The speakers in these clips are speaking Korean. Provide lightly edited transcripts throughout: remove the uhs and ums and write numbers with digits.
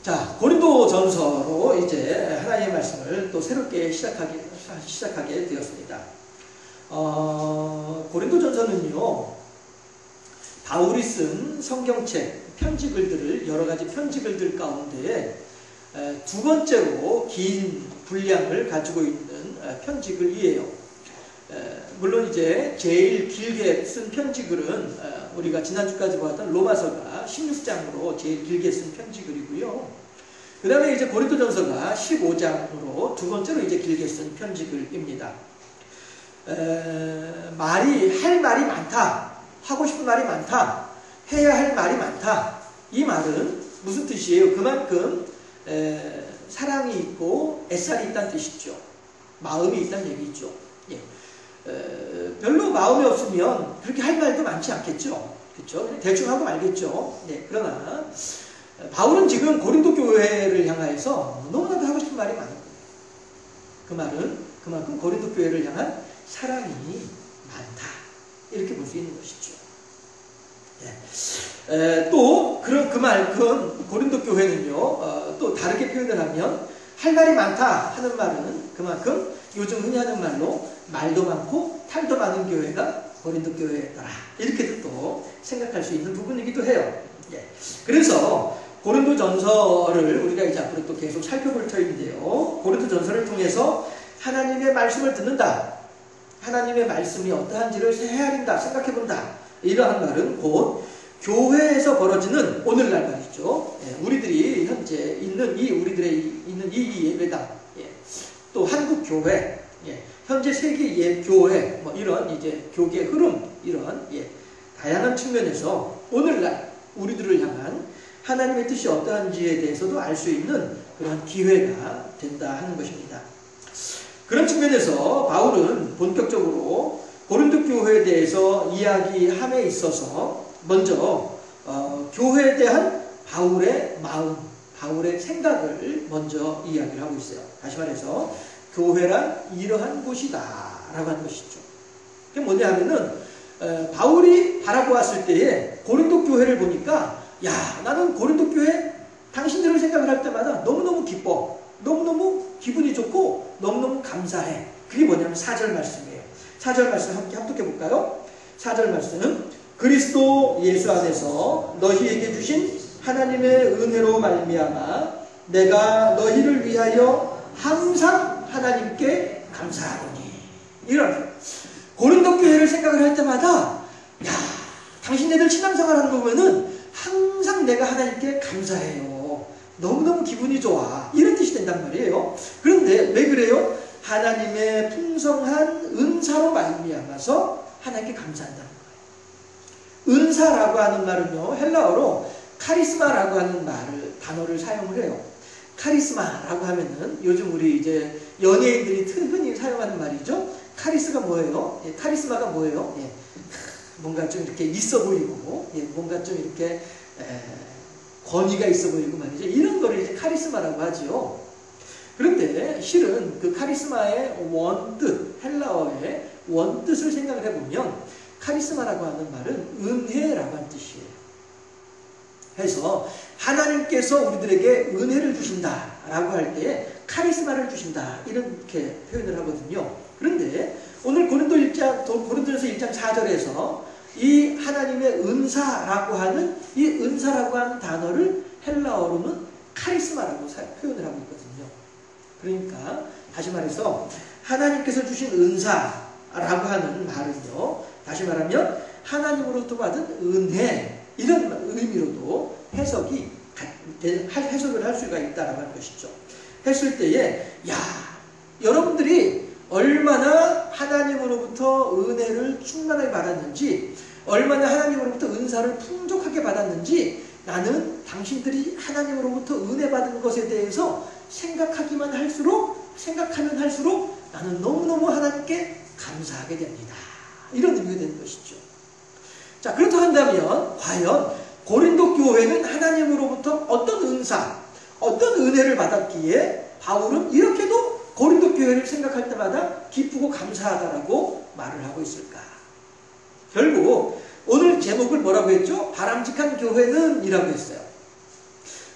자, 고린도전서로 이제 하나님의 말씀을 또 새롭게 시작하게 되었습니다. 고린도전서는요, 바울이 쓴 성경책, 편지글들을, 여러 가지 편지글들 가운데 두 번째로 긴 분량을 가지고 있는 편지글이에요. 물론 이제 제일 길게 쓴 편지글은 우리가 지난주까지 보았던 로마서가 16장으로 제일 길게 쓴 편지글이고요. 그 다음에 이제 고린도전서가 15장으로 두 번째로 이제 길게 쓴 편지글입니다. 할 말이 많다, 하고 싶은 말이 많다, 해야 할 말이 많다. 이 말은 무슨 뜻이에요? 그만큼 사랑이 있고 애살이 있다는 뜻이죠. 마음이 있다는 얘기죠. 예. 별로 마음이 없으면 그렇게 할 말도 많지 않겠죠. 그렇죠? 대충 하고 말겠죠. 네. 그러나 바울은 지금 고린도 교회를 향하여서 너무나도 하고 싶은 말이 많은 거예요. 그 말은 그만큼 고린도 교회를 향한 사랑이 많다, 이렇게 볼 수 있는 것이죠. 예. 또 그만큼 고린도 교회는요, 또 다르게 표현을 하면 할 말이 많다 하는 말은 그만큼 요즘 흔히 하는 말로 말도 많고 탈도 많은 교회가 고린도 교회더라, 이렇게도 또 생각할 수 있는 부분이기도 해요. 예. 그래서 고린도전서를 우리가 이제 앞으로 또 계속 살펴볼 터인데요, 고린도전서를 통해서 하나님의 말씀을 듣는다, 하나님의 말씀이 어떠한지를 헤아린다, 생각해본다, 이러한 말은 곧 교회에서 벌어지는 오늘날 말이죠. 예, 우리들이 현재 있는 이 예배당, 예, 또 한국 교회, 예, 현재 세계 교회, 뭐 이런 이제 교계 흐름, 이런 다양한 측면에서 오늘날 우리들을 향한 하나님의 뜻이 어떠한지에 대해서도 알 수 있는 그런 기회가 된다 하는 것입니다. 그런 측면에서 바울은 본격적으로 고린도 교회에 대해서 이야기함에 있어서 먼저 교회에 대한 바울의 마음, 바울의 생각을 먼저 이야기를 하고 있어요. 다시 말해서 교회란 이러한 곳이다 라고 하는 것이죠. 그게 뭐냐 하면은 바울이 바라보았을 때에 고린도 교회를 보니까, 야, 나는 고린도 교회 당신들을 생각을 할 때마다 너무너무 기뻐, 너무너무 기분이 좋고 너무너무 감사해. 그게 뭐냐면 4절 말씀이에요. 4절 말씀 함께 합독해 볼까요? 4절 말씀은 그리스도 예수 안에서 너희에게 주신 하나님의 은혜로 말미암아 내가 너희를 위하여 항상 하나님께 감사하노니. 이런 고린도 교회를 생각을 할 때마다, 야, 당신네들 신앙생활 하는 거 보면은 항상 내가 하나님께 감사해요, 너무너무 기분이 좋아, 이런 뜻이 된단 말이에요. 그런데 왜 그래요? 하나님의 풍성한 은사로 말미암아서 하나님께 감사한다는 거예요. 은사라고 하는 말은요, 헬라어로 카리스마라고 하는 단어를 사용을 해요. 카리스마라고 하면은 요즘 우리 이제 연예인들이 흔히 사용하는 말이죠. 카리스가 뭐예요? 예, 카리스마가 뭐예요? 예, 뭔가 좀 이렇게 있어 보이고, 예, 뭔가 좀 이렇게 권위가 있어 보이고 말이죠. 이런 거를 이제 카리스마라고 하지요. 그런데 실은 그 카리스마의 원뜻, 헬라어의 원뜻을 생각을 해보면 카리스마라고 하는 말은 은혜라고 하는 뜻이에요. 그래서 하나님께서 우리들에게 은혜를 주신다라고 할 때 카리스마를 주신다, 이렇게 표현을 하거든요. 그런데 오늘 고린도전서 1장 4절에서 이 하나님의 은사라고 하는 이 은사라고 하는 단어를 헬라어로는 카리스마라고 표현을 하고 있거든요. 그러니까 다시 말해서 하나님께서 주신 은사라고 하는 말은요, 다시 말하면 하나님으로부터 받은 은혜, 이런 의미로도 해석을 할 수가 있다라고 하는 것이죠. 했을 때에, 야, 여러분들이 얼마나 하나님으로부터 은혜를 충만하게 받았는지, 얼마나 하나님으로부터 은사를 풍족하게 받았는지, 나는 당신들이 하나님으로부터 은혜 받은 것에 대해서 생각하면 할수록 나는 너무너무 하나님께 감사하게 됩니다. 이런 의미가 되는 것이죠. 자, 그렇다 한다면 과연 고린도 교회는 하나님으로부터 어떤 은사, 어떤 은혜를 받았기에 바울은 이렇게도 고린도 교회를 생각할 때마다 기쁘고 감사하다라고 말을 하고 있을까? 결국 오늘 제목을 뭐라고 했죠? 바람직한 교회는 이라고 했어요.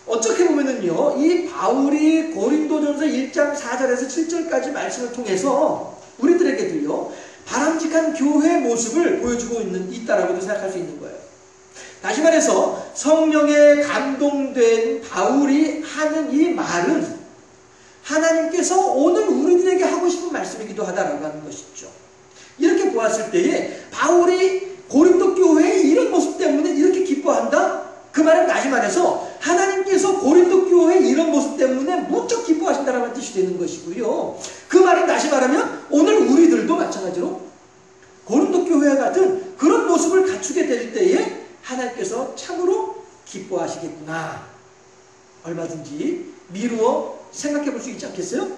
어떻게 보면은 우리들은요, 이 바울이 고린도전서 1장 4절에서 7절까지 말씀을 통해서 우리들에게도요, 바람직한 교회 모습을 보여주고 있다라고도 생각할 수 있는 거예요. 다시 말해서 성령에 감동된 바울이 하는 이 말은 하나님께서 오늘 우리들에게 하고 싶은 말씀이기도 하다라고 하는 것이죠. 이렇게 보았을 때에 바울이 고린도 교회의 이런 모습 때문에 이렇게 기뻐한다? 그 말은 다시 말해서 하나님께서 고린도 교회의 이런 모습 때문에 무척 기뻐하신다라는 뜻이 되는 것이고요. 그 말은 다시 말하면 오늘 우리들도 마찬가지로 고린도 교회와 같은 그런 모습을 갖추게 될 때에 하나님께서 참으로 기뻐하시겠구나. 얼마든지 미루어 생각해 볼 수 있지 않겠어요?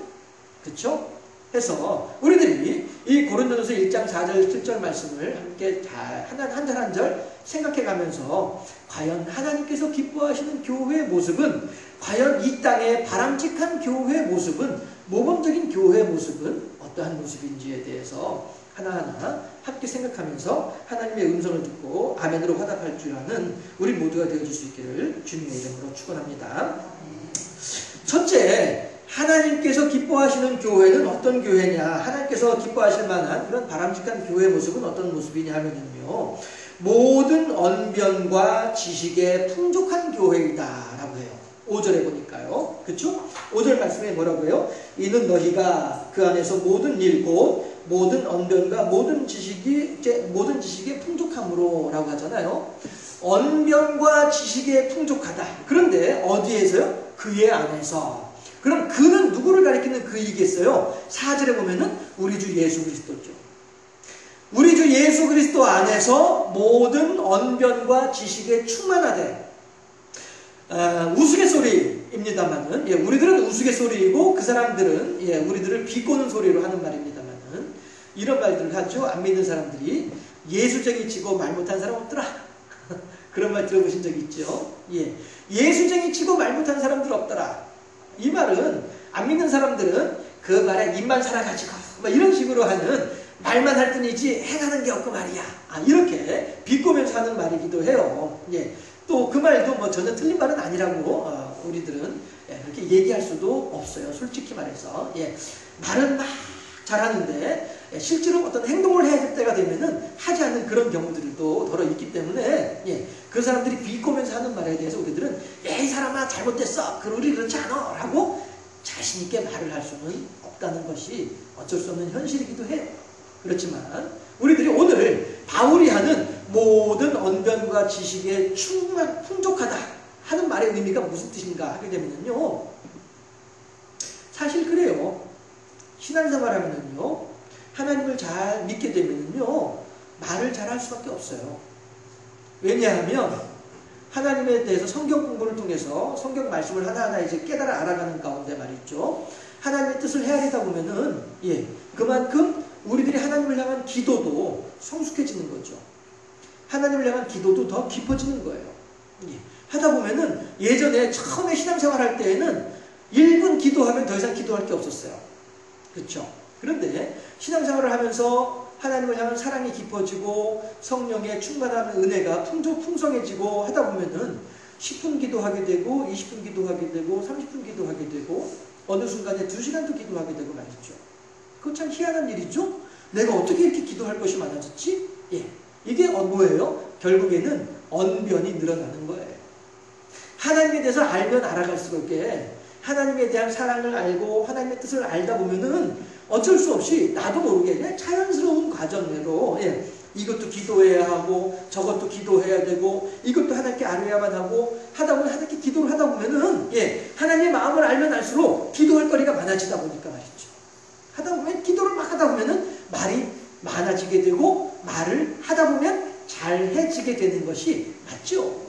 그렇죠? 해서 우리들이 이 고린도전서 1장 4절 7절 말씀을 함께 한 절 한 절 생각해 가면서 과연 하나님께서 기뻐하시는 교회의 모습은, 과연 이 땅의 바람직한 교회의 모습은, 모범적인 교회의 모습은 어떠한 모습인지에 대해서 하나하나 함께 생각하면서 하나님의 음성을 듣고 아멘으로 화답할 줄 아는 우리 모두가 되어줄 수 있기를 주님의 이름으로 축원합니다. 첫째, 하나님께서 기뻐하시는 교회는 어떤 교회냐, 하나님께서 기뻐하실 만한 그런 바람직한 교회의 모습은 어떤 모습이냐 하면요, 모든 언변과 지식에 풍족한 교회이다 라고 해요. 5절에 보니까요. 그렇죠? 5절 말씀에 뭐라고 해요? 이는 너희가 그 안에서 모든 일 곧 모든 언변과 모든 지식에 풍족함으로 라고 하잖아요. 언변과 지식에 풍족하다. 그런데 어디에서요? 그의 안에서. 그럼 그는 누구를 가리키는 그이겠어요? 4절에 보면은 우리 주 예수 그리스도죠. 우리 주 예수 그리스도 안에서 모든 언변과 지식에 충만하되, 우스갯소리입니다만은, 우리들은 우스갯소리이고 그 사람들은 우리들을 비꼬는 소리로 하는 말입니다만은, 이런 말들을 하죠. 안 믿는 사람들이 예수쟁이 치고 말 못한 사람 없더라. 그런 말 들어보신 적 있죠? 예수쟁이 치고 말 못한 사람들 없더라. 이 말은 안 믿는 사람들은 그 말에 입만 살아가지고 이런 식으로 하는, 말만 할 뿐이지 행하는 게 없고 말이야. 이렇게 비꼬면서 하는 말이기도 해요. 또 그 말도 전혀 틀린 말은 아니라고 우리들은 그렇게 얘기할 수도 없어요. 솔직히 말해서. 말은 막 잘하는데 실제로 어떤 행동을 해야 될 때가 되면은 하지 않는 그런 경우들도 더러 있기 때문에 그 사람들이 비꼬면서 하는 말에 대해서 우리들은 이 사람아 잘못됐어. 우리 그렇지 않아. 라고 자신있게 말을 할 수는 없다는 것이 어쩔 수 없는 현실이기도 해요. 그렇지만 우리들이 오늘 바울이 하는 모든 언변과 지식에 풍족하다 하는 말의 의미가 무슨 뜻인가 하게 되면요, 사실 그래요. 신앙생활 하면은요, 하나님을 잘 믿게 되면은요, 말을 잘 할 수밖에 없어요. 왜냐하면 하나님에 대해서 성경 공부를 통해서 성경 말씀을 하나하나 이제 깨달아 알아가는 가운데 말이죠, 하나님의 뜻을 헤아리다 보면은 그만큼 우리들이 하나님을 향한 기도도 성숙해지는 거죠. 하나님을 향한 기도도 더 깊어지는 거예요. 하다 보면은 예전에 처음에 신앙생활 할 때에는 1분 기도하면 더 이상 기도할 게 없었어요. 그렇죠? 그런데 신앙생활을 하면서 하나님을 향한 사랑이 깊어지고 성령의 충만한 은혜가 풍성해지고 하다 보면은 10분 기도하게 되고 20분 기도하게 되고 30분 기도하게 되고 어느 순간에 2시간도 기도하게 되고 말이죠. 그거 참 희한한 일이죠? 내가 어떻게 이렇게 기도할 것이 많아졌지? 이게 뭐예요? 결국에는 언변이 늘어나는 거예요. 하나님에 대해서 알면 알아갈수록 하나님에 대한 사랑을 알고 하나님의 뜻을 알다 보면은 어쩔 수 없이 나도 모르게 자연스러운 과정으로 이것도 기도해야 하고 저것도 기도해야 되고 이것도 하나님께 알아야만 하고 하다 보면 하나님께 기도를 하다 보면은 하나님의 마음을 알면 알수록 기도할 거리가 많아지다 보니까 말이죠. 하다 보면 기도를 막 하다 보면은 말이 많아지게 되고 말을 하다 보면 잘해지게 되는 것이 맞죠.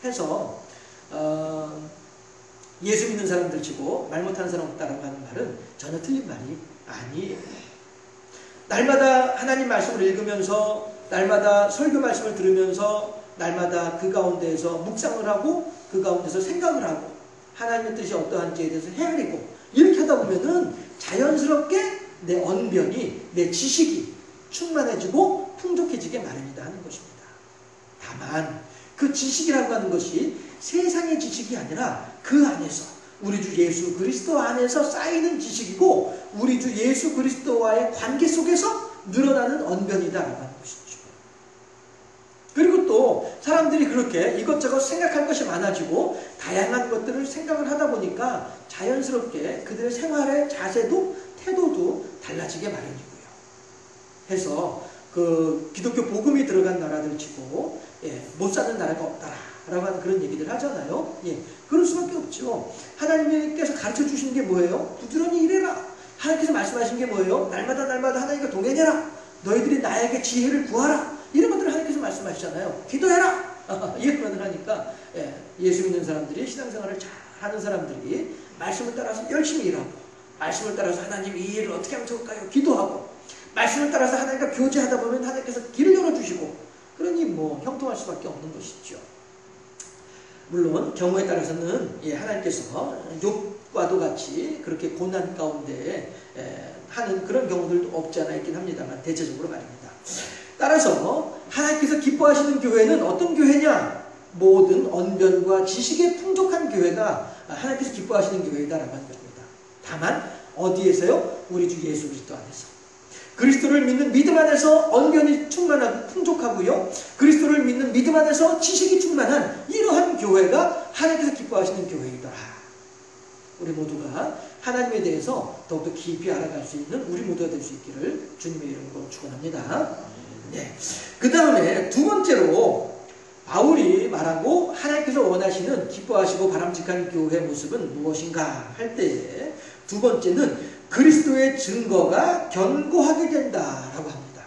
해서 예수 믿는 사람들 치고 말 못하는 사람 없다라고 하는 말은 전혀 틀린 말이 아니에요. 날마다 하나님 말씀을 읽으면서 날마다 설교 말씀을 들으면서 날마다 그 가운데에서 묵상을 하고 그 가운데서 생각을 하고 하나님의 뜻이 어떠한지에 대해서 헤아리고 이렇게 하다 보면은 자연스럽게 내 언변이, 내 지식이 충만해지고 풍족해지게 마련이다 하는 것입니다. 다만 그 지식이라고 하는 것이 세상의 지식이 아니라 그 안에서 우리 주 예수 그리스도 안에서 쌓이는 지식이고 우리 주 예수 그리스도와의 관계 속에서 늘어나는 언변이다라고 하는 것이죠. 그리고 또 사람들이 그렇게 이것저것 생각할 것이 많아지고 다양한 것들을 생각을 하다 보니까 자연스럽게 그들의 생활의 자세도 태도도 달라지게 마련이고요. 해서 그 기독교 복음이 들어간 나라들 치고 못 사는 나라가 없다라고 하는 그런 얘기들 하잖아요. 그럴 수밖에 없죠. 하나님께서 가르쳐 주시는 게 뭐예요? 부지런히 일해라. 하나님께서 말씀하신 게 뭐예요? 날마다 하나님과 동행해라. 너희들이 나에게 지혜를 구하라. 이런 것들을 하나님께서 말씀하시잖아요. 기도해라. 이런 것을 하니까 예수 믿는 사람들이 신앙생활을 잘 하는 사람들이 말씀을 따라서 열심히 일하고 말씀을 따라서 하나님 이 일을 어떻게 하면 좋을까요? 기도하고 말씀을 따라서 하나님과 교제하다 보면 하나님께서 길을 열어주시고 그러니 뭐 형통할 수밖에 없는 것이죠. 물론 경우에 따라서는 하나님께서 욥과도 같이 그렇게 고난 가운데 하는 그런 경우들도 없지 않아 있긴 합니다만 대체적으로 말입니다. 따라서 하나님께서 기뻐하시는 교회는 어떤 교회냐? 모든 언변과 지식에 풍족한 교회가 하나님께서 기뻐하시는 교회다라고 하는 겁니다. 다만 어디에서요? 우리 주 예수 그리스도 안에서. 그리스도를 믿는 믿음 안에서 언변이 충만하고 풍족하고요. 그리스도를 믿는 믿음 안에서 지식이 충만한 이러한 교회가 하나님께서 기뻐하시는 교회이더라. 우리 모두가 하나님에 대해서 더욱더 깊이 알아갈 수 있는 우리 모두가 될 수 있기를 주님의 이름으로 축원합니다. 그 다음에 두 번째로 바울이 말하고 하나님께서 원하시는 기뻐하시고 바람직한 교회 모습은 무엇인가 할 때에 두 번째는 그리스도의 증거가 견고하게 된다라고 합니다.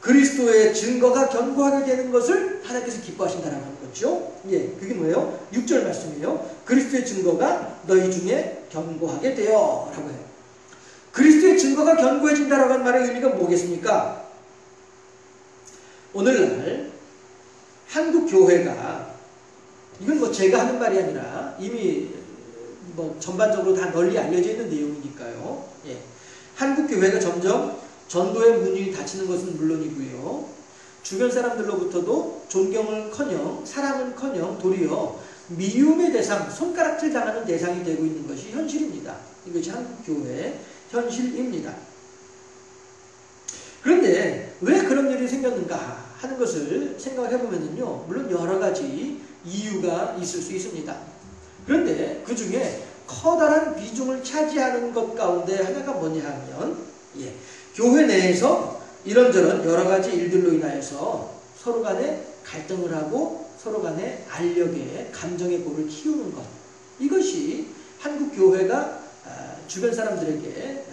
그리스도의 증거가 견고하게 되는 것을 하나님께서 기뻐하신다라고 하는 거죠. 그게 뭐예요? 6절 말씀이에요. 그리스도의 증거가 너희 중에 견고하게 되어 라고 해요. 그리스도의 증거가 견고해진다라고 하는 말의 의미가 뭐겠습니까? 오늘날 한국 교회가 이건 뭐 제가 하는 말이 아니라 이미 뭐 전반적으로 다 널리 알려져 있는 내용이니까요. 한국 교회가 점점 전도의 문이 닫히는 것은 물론이고요. 주변 사람들로부터도 존경을커녕 사랑은커녕 도리어 미움의 대상, 손가락질 당하는 대상이 되고 있는 것이 현실입니다. 이것이 한국 교회의 현실입니다. 그런데 왜 그런 일이 생겼는가 하는 것을 생각을 해보면요. 물론 여러 가지 이유가 있을 수 있습니다. 그런데 그 중에 커다란 비중을 차지하는 것 가운데 하나가 뭐냐 하면 교회 내에서 이런저런 여러 가지 일들로 인하여서 서로 간에 갈등을 하고 서로 간에 알력의 감정의 골을 키우는 것, 이것이 한국 교회가 주변 사람들에게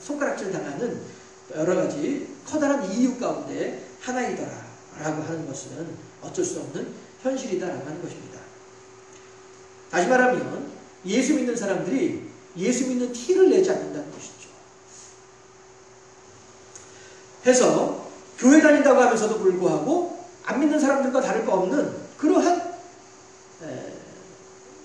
손가락질 당하는 여러 가지 커다란 이유 가운데 하나이더라 라고 하는 것은 어쩔 수 없는 현실이다라고 하는 것입니다. 다시 말하면 예수 믿는 사람들이 예수 믿는 티를 내지 않는다는 것이죠. 해서 교회 다닌다고 하면서도 불구하고 안 믿는 사람들과 다를 바 없는 그러한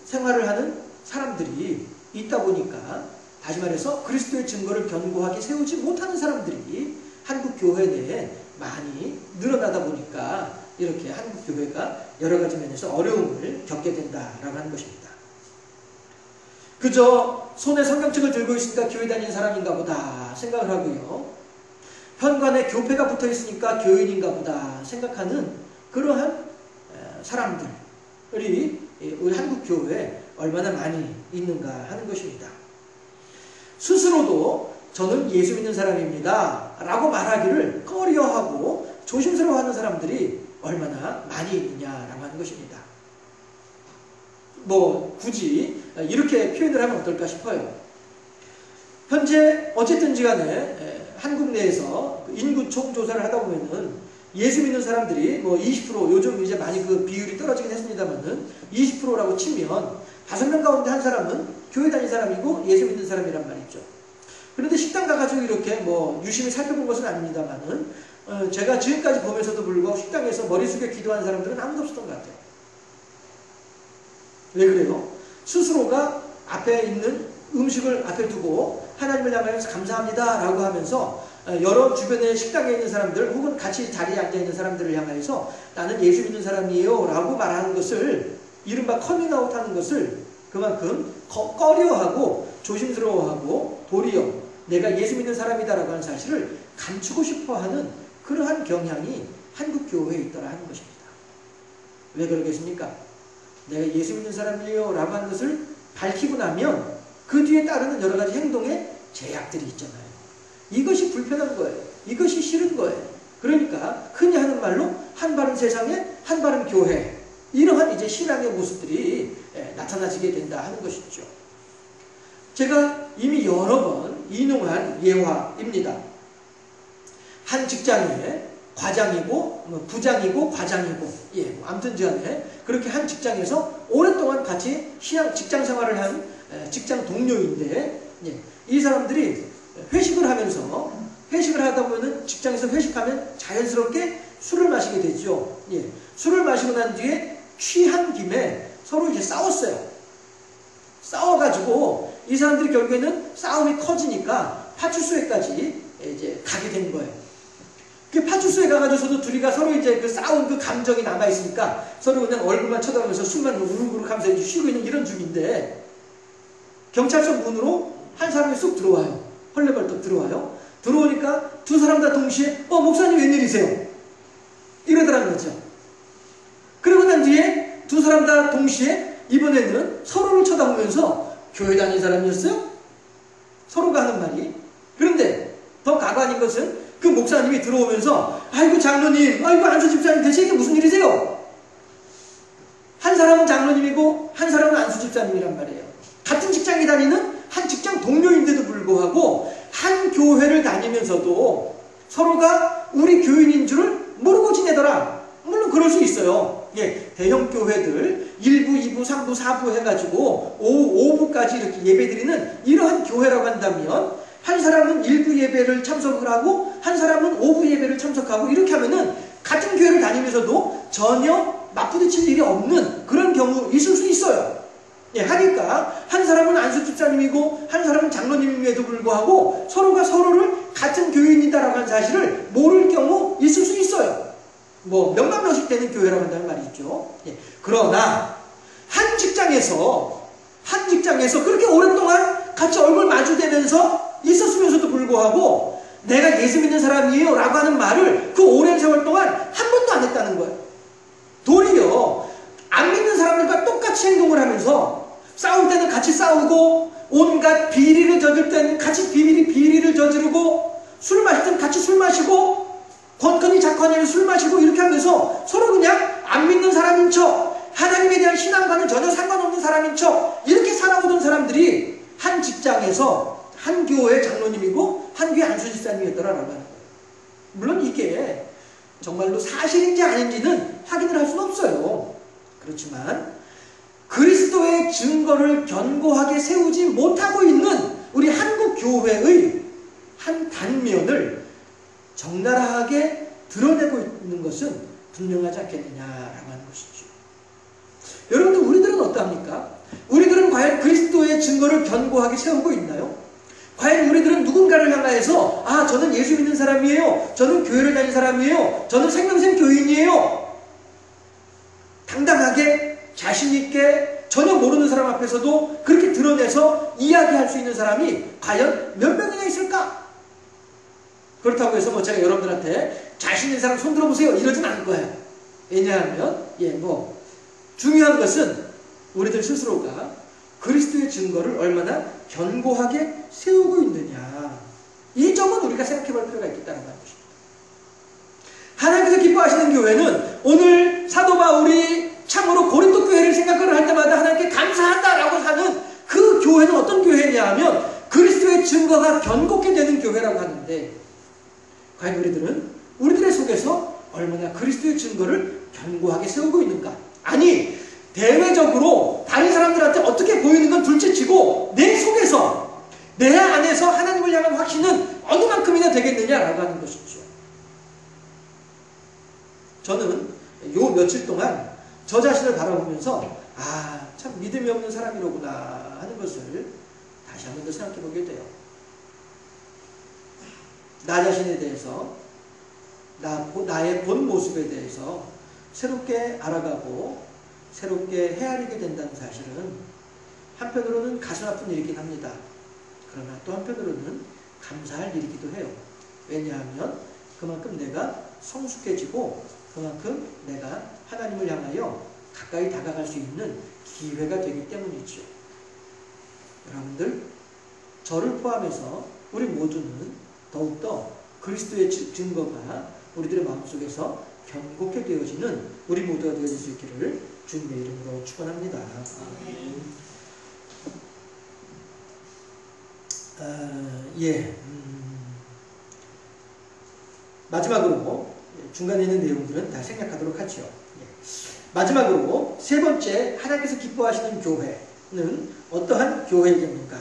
생활을 하는 사람들이 있다 보니까 다시 말해서 그리스도의 증거를 견고하게 세우지 못하는 사람들이 한국 교회 내에 많이 늘어나다 보니까 이렇게 한국 교회가 여러 가지 면에서 어려움을 겪게 된다라고 하는 것입니다. 그저 손에 성경책을 들고 있으니까 교회 다니는 사람인가 보다 생각을 하고요. 현관에 교패가 붙어 있으니까 교인인가 보다 생각하는 그러한 사람들이 우리 한국 교회에 얼마나 많이 있는가 하는 것입니다. 스스로도 저는 예수 믿는 사람입니다 라고 말하기를 꺼려하고 조심스러워하는 사람들이 얼마나 많이 있느냐라고 하는 것입니다. 뭐 굳이 이렇게 표현을 하면 어떨까 싶어요. 현재 어쨌든지 간에 한국 내에서 인구 총조사를 하다 보면은 예수 믿는 사람들이 뭐 20% 요즘 이제 많이 그 비율이 떨어지긴 했습니다만은 20%라고 치면 5명 가운데 한 사람은 교회 다닌 사람이고 예수 믿는 사람이란 말이죠. 그런데 식당 가가지고 이렇게 뭐 유심히 살펴본 것은 아닙니다만은 제가 지금까지 보면서도 불구하고 식당에서 머리 숙여 기도하는 사람들은 아무도 없었던 것 같아요. 왜 그래요? 스스로가 앞에 있는 음식을 앞에 두고 하나님을 향하여서 감사합니다 라고 하면서 여러 주변의 식당에 있는 사람들 혹은 같이 자리에 앉아있는 사람들을 향해서 나는 예수 믿는 사람이에요 라고 말하는 것을, 이른바 커밍아웃 하는 것을 그만큼 꺼려하고 조심스러워하고 도리어 내가 예수 믿는 사람이다라고 하는 사실을 감추고 싶어하는 그러한 경향이 한국 교회에 있더라 하는 것입니다. 왜 그러겠습니까? 내가 예수 믿는 사람이에요 라고 하는 것을 밝히고 나면 그 뒤에 따르는 여러 가지 행동의 제약들이 있잖아요. 이것이 불편한 거예요. 이것이 싫은 거예요. 그러니까 흔히 하는 말로 한 바른 세상에 한 바른 교회, 이러한 이제 신앙의 모습들이 나타나지게 된다 하는 것이죠. 제가 이미 여러 번 인용한 예화입니다. 한 직장에 과장이고 부장이고 과장이고, 아무튼 간에 그렇게 한 직장에서 오랫동안 같이 직장 생활을 한 직장 동료인데, 이 사람들이 회식을 하다 보면은 직장에서 회식하면 자연스럽게 술을 마시게 되죠. 술을 마시고 난 뒤에 취한 김에 서로 이제 싸웠어요. 싸워가지고 이 사람들이 결국에는 싸움이 커지니까 파출소에까지 이제 가게 된 거예요. 그 파출소에 가가지고서도 둘이가 서로 이제 그 싸운 그 감정이 남아있으니까 서로 그냥 얼굴만 쳐다보면서 숨만 우르르 하면서 이제 쉬고 있는 이런 중인데, 경찰서 문으로 한 사람이 쑥 들어와요. 헐레벌떡 들어와요. 들어오니까 두 사람 다 동시에 목사님 웬일이세요? 이러더라는 거죠. 그러고 난 뒤에 두 사람 다 동시에 이번에는 서로를 쳐다보면서 교회 다닌 사람이었어요? 서로가 하는 말이. 그런데 더 가관인 것은 그 목사님이 들어오면서 아이고 장로님, 아이고 안수 집사님 대체 이게 무슨 일이세요? 한 사람은 장로님이고 한 사람은 안수 집사님이란 말이에요. 같은 직장에 다니는 한 직장 동료인데도 불구하고 한 교회를 다니면서도 서로가 우리 교인인 줄을 모르고 지내더라. 물론 그럴 수 있어요. 대형 교회들 1부, 2부, 3부, 4부 해가지고 오후까지 이렇게 예배드리는 이러한 교회라고 한다면 한 사람은 1부 예배를 참석을 하고 한 사람은 오후 예배를 참석하고, 이렇게 하면은 같은 교회를 다니면서도 전혀 맞부딪힐 일이 없는 그런 경우 있을 수 있어요. 하니까 한 사람은 안수 집사님이고 한 사람은 장로님임에도 불구하고 서로가 서로를 같은 교인이다라고 하는 사실을 모를 경우 있을 수 있어요. 몇만 명씩 되는 교회라고 한다는 말이죠. 그러나 한 직장에서 그렇게 오랫동안 같이 얼굴 마주대면서 있었으면서도 불구하고 내가 예수 믿는 사람이에요 라고 하는 말을 그 오랜 세월 동안 한 번도 안 했다는 거예요. 도리어 안 믿는 사람들과 똑같이 행동을 하면서 싸울 때는 같이 싸우고, 온갖 비리를 저질 때는 같이 비리를 저지르고, 술 마실 때는 같이 술 마시고, 권건이 작건이 술 마시고, 이렇게 하면서 서로 그냥 안 믿는 사람인 척, 하나님에 대한 신앙과는 전혀 상관없는 사람인 척 이렇게 살아오던 사람들이 한 직장에서 한 교회 장로님이고 한 교회 안수집사님이었더라라고 하는 거예요. 물론 이게 정말로 사실인지 아닌지는 확인을 할 수는 없어요. 그렇지만 그리스도의 증거를 견고하게 세우지 못하고 있는 우리 한국 교회의 한 단면을 적나라하게 드러내고 있는 것은 분명하지 않겠느냐라고 하는 것이죠. 여러분들, 우리들은 어떠합니까? 우리들은 과연 그리스도의 증거를 견고하게 세우고 있나요? 과연 우리들은 누군가를 향하여서 저는 예수 믿는 사람이에요, 저는 교회를 다니는 사람이에요, 저는 생명샘 교인이에요, 당당하게 자신있게 전혀 모르는 사람 앞에서도 그렇게 드러내서 이야기할 수 있는 사람이 과연 몇 명이나 있을까? 그렇다고 해서 제가 여러분들한테 자신 있는 사람 손 들어보세요 이러진 않을 거예요. 왜냐하면 중요한 것은 우리들 스스로가 그리스도의 증거를 얼마나 견고하게 세우고 있느냐, 이 점은 우리가 생각해 볼 필요가 있겠다는 것입니다. 하나님께서 기뻐하시는 교회는 오늘 사도 바울이 참으로 고린도 교회를 생각을 할 때마다 하나님께 감사한다라고 하는 그 교회는 어떤 교회냐 하면 그리스도의 증거가 견고게 되는 교회라고 하는데, 과연 우리들의 속에서 얼마나 그리스도의 증거를 견고하게 세우고 있는가? 아니, 대외적으로 다른 사람들한테 어떻게 보이는 건 둘째치고 내 속에서, 내 안에서 하나님을 향한 확신은 어느 만큼이나 되겠느냐라고 하는 것이죠. 저는 요 며칠 동안 저 자신을 바라보면서 참 믿음이 없는 사람이로구나 하는 것을 다시 한 번 더 생각해 보게 돼요. 나 자신에 대해서, 나의 본 모습에 대해서 새롭게 알아가고 새롭게 헤아리게 된다는 사실은 한편으로는 가슴 아픈 일이긴 합니다. 그러나 또 한편으로는 감사할 일이기도 해요. 왜냐하면 그만큼 내가 성숙해지고 그만큼 내가 하나님을 향하여 가까이 다가갈 수 있는 기회가 되기 때문이죠. 여러분들, 저를 포함해서 우리 모두는 더욱더 그리스도의 증거가 우리들의 마음속에서 견고케 되어지는 우리 모두가 되어질 수 있기를 주님의 이름으로 축원합니다. 마지막으로 중간에 있는 내용들은 다 생략하도록 하죠. 마지막으로 세 번째, 하나님께서 기뻐하시는 교회는 어떠한 교회이겠는가?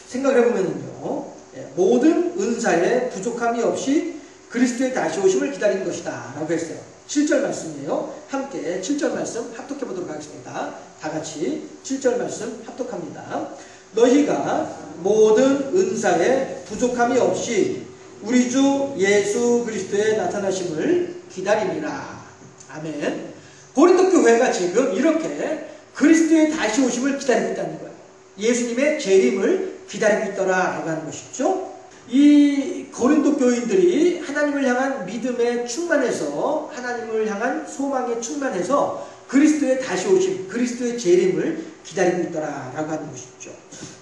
생각을 해보면요, 모든 은사에 부족함이 없이 그리스도의 다시 오심을 기다리는 것이다 라고 했어요. 7절 말씀이에요. 함께 7절 말씀 합독해 보도록 하겠습니다. 다 같이 7절 말씀 합독합니다. 너희가 모든 은사에 부족함이 없이 우리 주 예수 그리스도의 나타나심을 기다림이라. 아멘. 고린도 교회가 지금 이렇게 그리스도의 다시 오심을 기다리고 있다는 거예요. 예수님의 재림을 기다리고 있더라라고 하는 것이죠. 이 고린도 교인들이 하나님을 향한 믿음에 충만해서, 하나님을 향한 소망에 충만해서 그리스도의 다시 오심, 그리스도의 재림을 기다리고 있더라라고 하는 것이죠.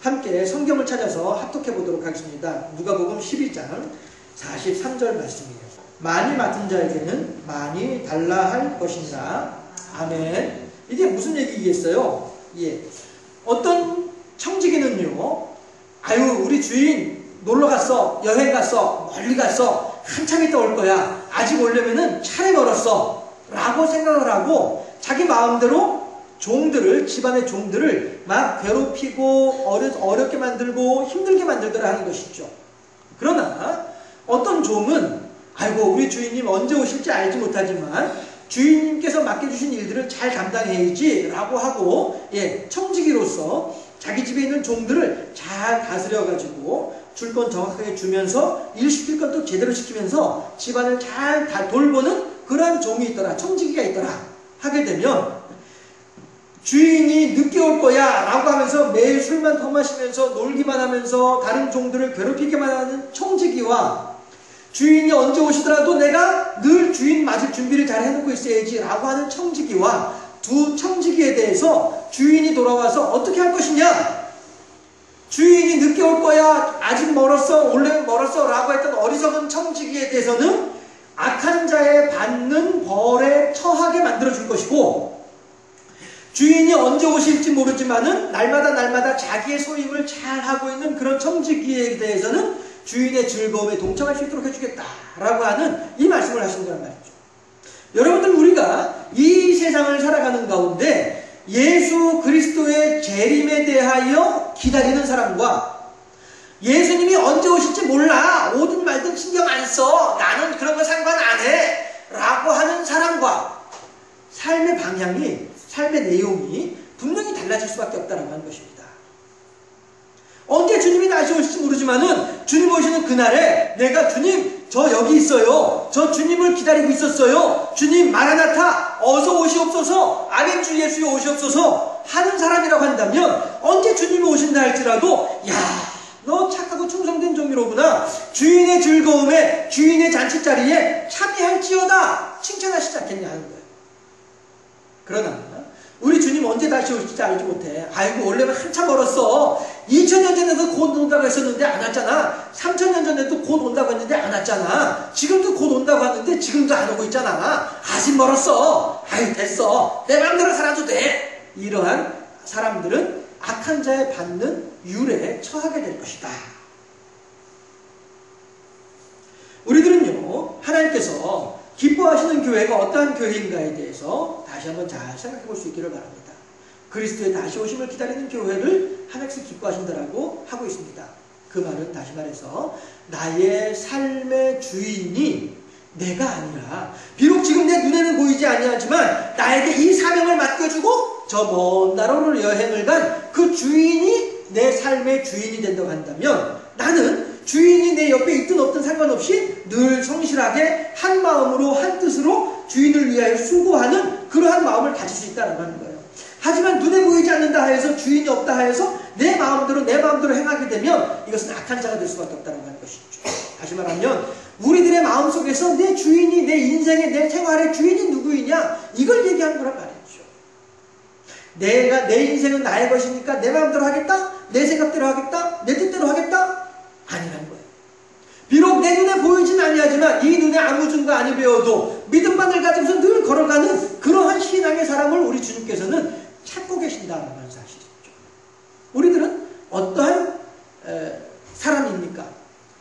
함께 성경을 찾아서 합독해 보도록 하겠습니다. 누가복음 12장 43절 말씀이에요. 많이 맡은 자에게는 많이 달라 할 것이니라. 아멘. 이게 무슨 얘기겠어요? 어떤 청지기는요, 아유, 우리 주인 놀러 갔어, 여행 갔어, 멀리 갔어, 한참 있다 올 거야, 아직 오려면은 차례 멀었어 라고 생각을 하고 자기 마음대로 종들을, 집안의 종들을 막 괴롭히고 어렵게 만들고 힘들게 만들더라 하는 것이죠. 그러나 어떤 종은 아이고, 우리 주인님 언제 오실지 알지 못하지만 주인님께서 맡겨주신 일들을 잘 감당해야지 라고 하고, 청지기로서 자기 집에 있는 종들을 잘 다스려가지고 줄 건 정확하게 주면서 일 시킬 건 또 제대로 시키면서 집안을 잘 다 돌보는 그러한 종이 있더라, 청지기가 있더라 하게 되면, 주인이 늦게 올 거야 라고 하면서 매일 술만 더 마시면서 놀기만 하면서 다른 종들을 괴롭히기만 하는 청지기와, 주인이 언제 오시더라도 내가 늘 주인 맞을 준비를 잘 해놓고 있어야지 라고 하는 청지기와, 두 청지기에 대해서 주인이 돌아와서 어떻게 할 것이냐, 주인이 늦게 올 거야, 아직 멀었어, 올해는 멀었어 라고 했던 어리석은 청지기에 대해서는 악한 자에 받는 벌에 처하게 만들어줄 것이고, 주인이 언제 오실지 모르지만은 날마다 자기의 소임을 잘 하고 있는 그런 청지기에 대해서는 주인의 즐거움에 동참할 수 있도록 해주겠다라고 하는 이 말씀을 하신 거란 말이죠. 여러분들, 우리가 이 세상을 살아가는 가운데 예수 그리스도의 재림에 대하여 기다리는 사람과, 예수님이 언제 오실지 몰라, 오든 말든 신경 안 써, 나는 그런 거 상관 안 해 라고 하는 사람과 삶의 방향이, 삶의 내용이 분명히 달라질 수밖에 없다는 것입니다. 언제 주님이 다시 오실지 모르지만은 주님 오시는 그날에 내가 주님 저 여기 있어요, 저 주님을 기다리고 있었어요, 주님 마라나타 어서 오시옵소서, 아멘 주 예수여 오시옵소서 하는 사람이라고 한다면, 언제 주님이 오신다 할지라도 야, 너 착하고 충성된 종이로구나, 주인의 즐거움에, 주인의 잔치자리에 참여할지어다 칭찬하시지 않겠냐 하는 거예요. 그러나 우리 주님 언제 다시 오실지 알지 못해. 아이고, 원래는 한참 멀었어. 2000년 전에도 곧 온다고 했었는데 안 왔잖아. 3000년 전에도 곧 온다고 했는데 안 왔잖아. 지금도 곧 온다고 하는데 지금도 안 오고 있잖아. 아직 멀었어. 아유, 됐어. 내 마음대로 살아도 돼. 이러한 사람들은 악한 자에 받는 율에 처하게 될 것이다. 우리들은요, 하나님께서 기뻐하시는 교회가 어떠한 교회인가에 대해서 다시 한번 잘 생각해 볼 수 있기를 바랍니다. 그리스도의 다시 오심을 기다리는 교회를 하나님께서 기뻐하신다라고 하고 있습니다. 그 말은 다시 말해서 나의 삶의 주인이 내가 아니라, 비록 지금 내 눈에는 보이지 아니하지만 나에게 이 사명을 맡겨주고 저 먼 나라로 여행을 간 그 주인이 내 삶의 주인이 된다고 한다면, 나는 주인이 내 옆에 있든 없든 상관없이 늘 성실하게 한 마음으로 한 뜻으로 주인을 위하여 수고하는 그러한 마음을 가질 수 있다는 거예요. 하지만 눈에 보이지 않는다 하여서 주인이 없다 하여서 내 마음대로 행하게 되면 이것은 악한 자가 될 수밖에 없다는 것이죠. 다시 말하면 우리들의 마음속에서 내 주인이, 내 인생의, 내 생활의 주인이 누구이냐, 이걸 얘기하는 거란 말이죠. 내 인생은 나의 것이니까 내 마음대로 하겠다? 내 생각대로 하겠다? 내 뜻대로 하겠다? 아니라는 거예요. 비록 내 눈에 보이진 아니하지만 이 눈에 아무 증거 아니 배워도 믿음만을 가지고서 늘 걸어가는 그러한 신앙의 사람을 우리 주님께서는 찾고 계신다는 사실이죠. 우리들은 어떠한 사람입니까?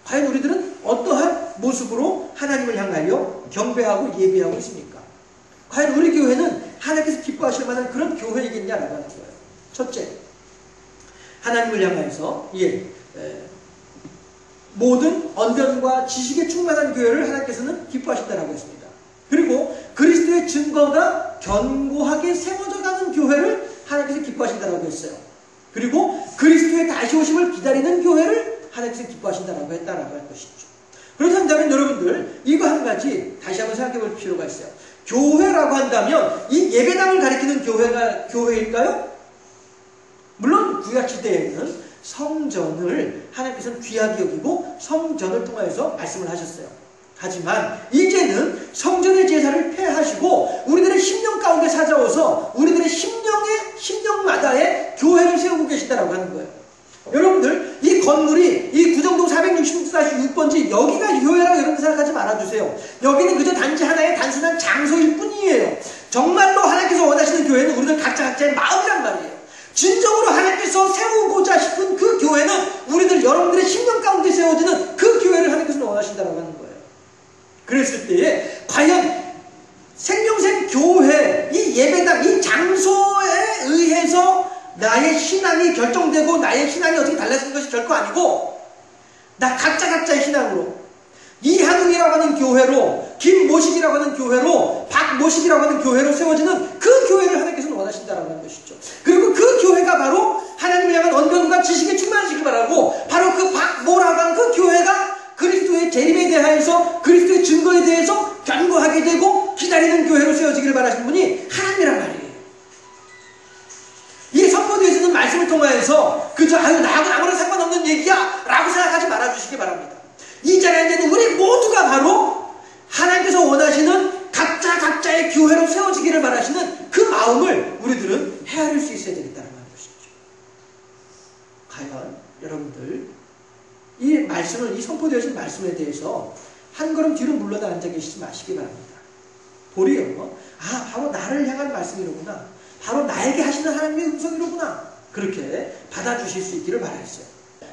과연 우리들은 어떠한 모습으로 하나님을 향하여 경배하고 예배하고 있습니까? 과연 우리 교회는 하나님께서 기뻐하실 만한 그런 교회이겠냐라고 하는 거예요. 첫째, 하나님을 향하여서 모든 언변과 지식에 충만한 교회를 하나님께서는 기뻐하신다라고 했습니다. 그리고 그리스도의 증거가 견고하게 세워져 가는 교회를 하나님께서 기뻐하신다라고 했어요. 그리고 그리스도의 다시 오심을 기다리는 교회를 하나님께서 기뻐하신다라고 했다라고 할 것이죠. 그렇다면 여러분들 이거 한 가지 다시 한번 생각해 볼 필요가 있어요. 교회라고 한다면 이 예배당을 가리키는 교회가 교회일까요? 물론 구약시대에는 성전을 하나님께서는 귀하게 여기고 성전을 통하여서 말씀을 하셨어요. 하지만 이제는 성전의 제사를 폐하시고 우리들의 심령 가운데 찾아오서 우리들의 심령마다의 교회를 세우고 계시다라고 하는 거예요. 여러분들 이 건물이 이 구정동 466-6번지 여기가 교회라고 여러분들 생각하지 말아주세요. 여기는 그저 단지 하나의 단순한 장소일 뿐이에요. 정말로 하나님께서 원하시는 교회는 우리들 각자의 마음이란 말이에요. 진정으로 하나님께서 세우고자 싶은 그 교회는 우리들 여러분들의 심령 가운데 세워지는 그 교회를 하나님께서 원하신다라고 하는 거예요. 그랬을 때에 과연 생명샘 교회 이 예배당 이 장소에 의해서 나의 신앙이 결정되고 나의 신앙이 어떻게 달라지는 것이 결코 아니고 나 각자의 신앙으로 이한웅이라고 하는 교회로 김모식이라고 하는 교회로 박모식이라고 하는 교회로 세워지는 그 교회를 하나님께서는 원하신다라고 하는 것이죠. 그리고 그 교회가 바로 하나님을 향한 언변과 지식에 충만하시길 바라고 바로 그 박모라고 하는 그 교회가 그리스도의 재림에 대하여서 그리스도의 증거에 대해서 견고하게 되고 기다리는 교회로 세워지기를 바라시는 분이 하나님이란 말이에요. 이 선포되어지는 말씀을 통하여서 그저 나하고는 아무런 상관없는 얘기야 라고 생각하지 말아주시기 바랍니다. 이 자리에 있는 우리 모두가 바로 하나님께서 원하시는 각자의 교회로 세워지기를 바라시는 그 마음을 우리들은 헤아릴 수 있어야 되겠다는 것이죠. 과연 여러분들 이 말씀을 이 선포되어진 말씀에 대해서 한 걸음 뒤로 물러나 앉아 계시지 마시기 바랍니다. 도리어 바로 나를 향한 말씀이로구나, 바로 나에게 하시는 하나님의 음성이로구나, 그렇게 받아주실 수 있기를 바라겠어요.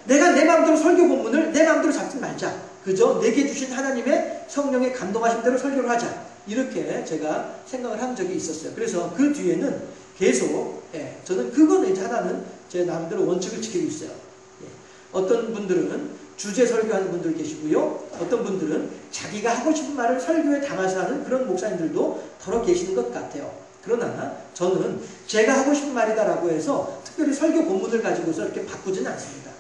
내가 내 마음대로 설교 본문을 내 마음대로 잡지 말자. 그저 내게 주신 하나님의 성령의 감동하신 대로 설교를 하자. 이렇게 제가 생각을 한 적이 있었어요. 그래서 그 뒤에는 계속 저는 그거는 이제 하나는 제 나름대로 원칙을 지키고 있어요. 어떤 분들은 주제 설교하는 분들 계시고요. 어떤 분들은 자기가 하고 싶은 말을 설교에 담아서 하는 그런 목사님들도 더러 계시는 것 같아요. 그러나 저는 제가 하고 싶은 말이다라고 해서 특별히 설교 본문을 가지고서 이렇게 바꾸지는 않습니다.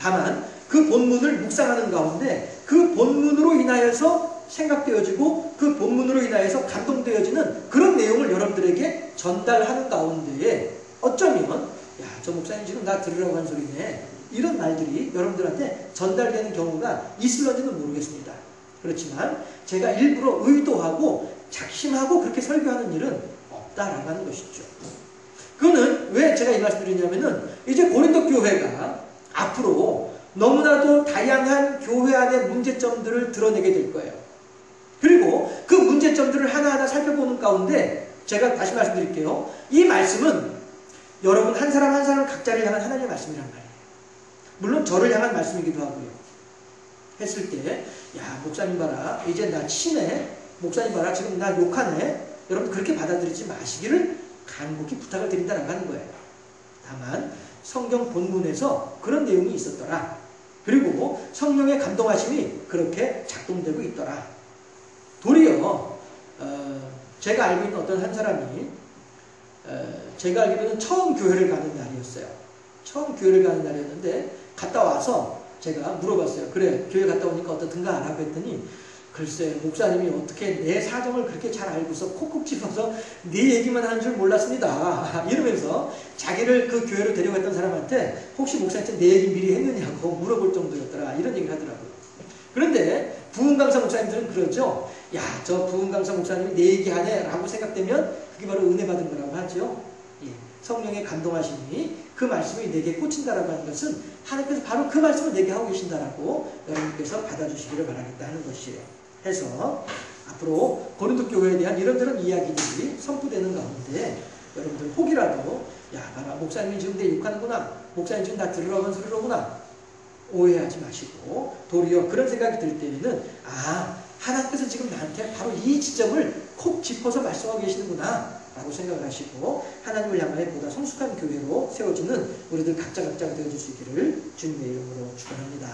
다만 그 본문을 묵상하는 가운데 그 본문으로 인하여서 생각되어지고 그 본문으로 인하여서 감동되어지는 그런 내용을 여러분들에게 전달하는 가운데에 어쩌면 저 목사님 지금 나 들으라고 하는 소리네, 이런 말들이 여러분들한테 전달되는 경우가 있을런지는 모르겠습니다. 그렇지만 제가 일부러 의도하고 작심하고 그렇게 설교하는 일은 없다라고 하는 것이죠. 그거는 왜 제가 이 말씀을 드리냐면은 이제 고린도 교회가 앞으로 너무나도 다양한 교회 안의 문제점들을 드러내게 될 거예요. 그리고 그 문제점들을 하나하나 살펴보는 가운데 제가 다시 말씀드릴게요. 이 말씀은 여러분 한 사람 한 사람 각자를 향한 하나님의 말씀이란 말이에요. 물론 저를 향한 말씀이기도 하고요. 했을 때 목사님 봐라, 이제 나 치네, 목사님 봐라, 지금 나 욕하네, 여러분 그렇게 받아들이지 마시기를 간곡히 부탁을 드린다라고 하는 거예요. 다만 성경 본문에서 그런 내용이 있었더라, 그리고 성령의 감동하심이 그렇게 작동되고 있더라. 도리어 제가 알고 있는 어떤 한 사람이 제가 알기로는 처음 교회를 가는 날이었어요. 처음 교회를 가는 날이었는데 갔다 와서 제가 물어봤어요. 그래, 교회 갔다 오니까 어떻든가? 라고 했더니 글쎄, 목사님이 어떻게 내 사정을 그렇게 잘 알고서 콕콕 집어서 네 얘기만 하는 줄 몰랐습니다. 이러면서 자기를 그 교회로 데려갔던 사람한테 혹시 목사님한테 내 얘기 미리 했느냐고 물어볼 정도였더라. 이런 얘기를 하더라고요. 그런데 부흥강사 목사님들은 그러죠. 야, 저 부흥강사 목사님이 내 얘기하네 라고 생각되면 그게 바로 은혜 받은 거라고 하죠. 예, 성령의 감동하심이 그 말씀이 내게 꽂힌다라고 하는 것은 하나님께서 바로 그 말씀을 내게 하고 계신다라고 여러분께서 받아주시기를 바라겠다 하는 것이에요. 해서 앞으로 고린도 교회에 대한 이런저런 이야기들이 선포되는 가운데 여러분들 혹이라도 야, 봐라, 목사님이 지금 내 욕하는구나, 목사님 지금 나 들으라고 소리로구나 오해하지 마시고 도리어 그런 생각이 들 때에는 하나님께서 지금 나한테 바로 이 지점을 콕 짚어서 말씀하고 계시는구나 라고 생각을 하시고 하나님을 향하여 보다 성숙한 교회로 세워지는 우리들 각자가 되어줄 수 있기를 주님의 이름으로 축원합니다.